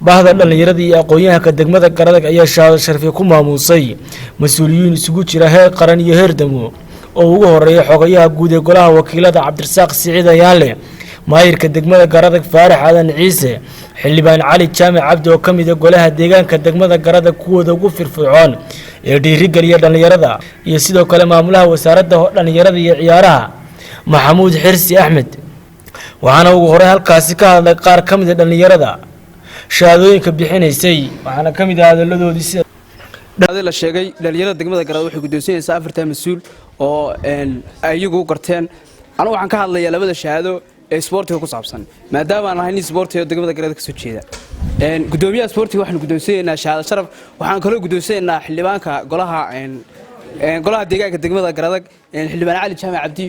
bahda dhalinyarada iyo aqoon-yahanka degmada Garadag ayaa shahaado sharaf ku maamuusay mas'uuliyiin isugu jira heer qaran iyo heer degmo oo ugu horeeyay xogayaha guud ee golaha wakiilada Cabdirasaaq Siciid Ayaale maayirka degmada Garadag Faarax Aadan Ciise xildhibaan Cali Jaamac Cabdi oo kamid ah golaha deegaanka degmada Garadag kuwooda ugu firfircoon ee dhiirigeliya dhalinyarada iyo sidoo kale maamulaha wasaaradda dhalinyarada iyo ciyaaraha Maxamuud Xirsi Axmed waxaana ugu hore halkaasi ka hadlay qaar kamid ah dhalinyarada shahaadooyinka bixinaysay waxaana kamid ah hadaladoodii sida la sheegay dhalinyarada degmada Garadag waxay guddoonsanaysaa 4 mas'uul oo ayagu garteen anigu waxaan ka hadlayaa labada shahaado ee sportiga ku saabsan maadaama aan ahay sportiga degmada Garadag ka soo jeeda gudoomiyaha sportiga waxaan guddoonsanaynaa shahaado sharaf waxaan kale guddoonsanaynaa xildhibaanka golaha deegaanka degmada Garadag xildhibaan Cali Jaamac Cabdi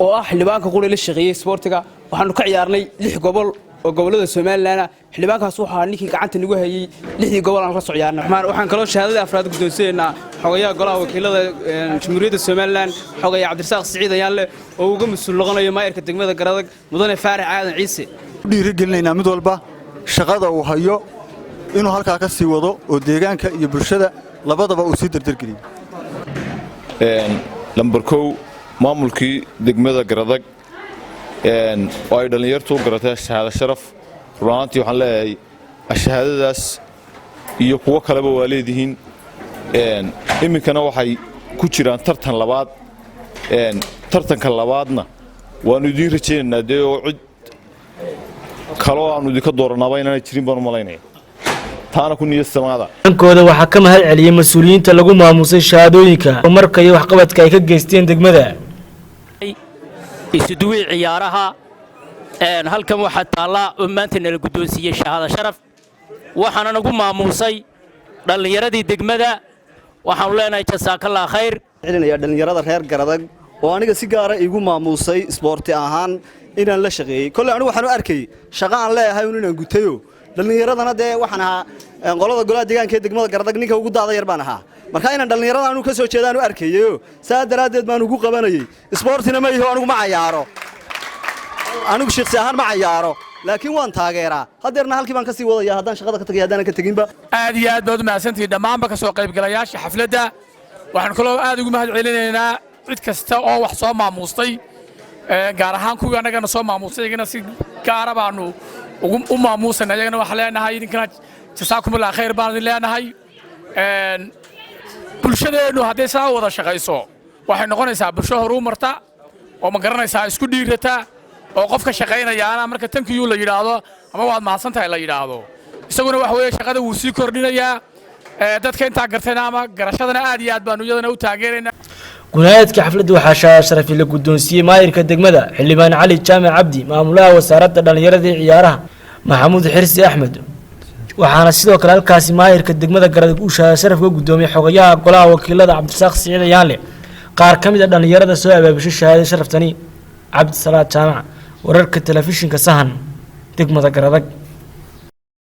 oo ah xildhibaanka qori la shaqeeyay sportiga waxaanu ka ciyaarnay 6 gobol oo gobolada Soomaaliland xildhibaankaas waxa ninkii gacanta nagu hayay 6 gobol aan ka soo ciyaarnay waxaan kale shahaadada afraad guddoonsanayna xogayaha golaha wakiilada Jamhuuriyadda Soomaaliland xogayaha Cabdirasaaq Siciid Ayaale oo uga mas'uul noqonayo maayirka degmada Garadag mudane Faarax Aadan Ciise dhiirigelinayna mid walba shaqada uu hayo inuu halka ka sii wado oo deegaanka iyo bulshada labadaba uu si dardargeliyo lambar 1 maamulkii degmada Garadag oo ay dhalinyartu garatay shahaado sharaf runtii waxaan leeyahay shahaadadaas iyo kuwa kaleba waa leedihiin iminkana waxay ku jiraan tartan labaad tartanka labaadna waanu idin rajaynaynaa oo cid kale aanu idinka dooranaba inaan jirin baan u malaynaya taana ku niyad samaada dhankooda waxaa ka mahad celiyay mas'uuliyiinta lagu maamusay shahaadooyinka marka iyo waxqabadka ay ka geysteen degmada isuduwi ciyaaraha halkan waxa taala oo maanta la guddoonsiiyay shahaado sharaf waxaana nagu maamusay dhalinyaradii degmada waxaan leenahay jazakallahu khayr ciidanaya dhalinyarada reer Garadag oo aniga si gaar ah igu maamusay sporti ahaan inaan la shaqeeyay kulli anigu waxaan u arkay shaqo aan leeyahay inaan gutayo dhalinyaradana waxaan ahaa qolada golaha deegaanka degmada Garadag ninka ugu daada yar baan ahaa marka inaan dhalinyarada anu ka soo jeedaan u arkayo saadaradeed baan ugu qabanayay sportina ma yahay anigu ma ciyaaro anigu shakhsi ahaan ma ciyaaro laakiin waan taageeraa hadeerna halkii baan ka sii wadaya hadaan shaqada ka tagay hadaan ka taginba aad iyo aad baad u mahadsantihiin dhammaanba ka soo qaybgalayaasha xafladda waxaan kaloo aad ugu mahad celinaynaa cid kasta oo wax soo maamustay gaar ahaan kuwii anagana soo maamustay iyagana si gaar ah baanu u maamusanay iyagana waxa leenahay idinkana jasaakumullahu khayr baan idin leenahay bulshadeenu haddii saa wada shaqayso waxay noqonaysaa bulsho horumarta oo ma garanaysaa isku dhiirata oo qofka shaqaynayaana marka tankiyuu la yiraahdo ama waad mahadsantahay la yiraahdo isaguna wax weeye shaqada wuu sii kordhinayaa dadka inta gartayna ama garashadana aad iyo aad baan iyadana u taageeraynaa gunaadka xafladda waxaa shahaado sharaf la guddoonsiiyay maayirka degmada xildhibaan Cali Jaamac Cabdi maamulaha wasaaradda dhalinyarada iyo ciyaaraha Maxamuud Xirsi Axmed waxaana sidoo kale halkaasi maayirka degmada Garadag uu shahaado sharaf ka guddoomiyay xogayaha golaha wakiilada Cabdirasaaq Siciid Ayaale qaar kamid ah dhalinyarada soo abaabushay shahaado sharaftani Cabdi Salaad Jaamac wararka telefishinka Sahan degmada Garadag.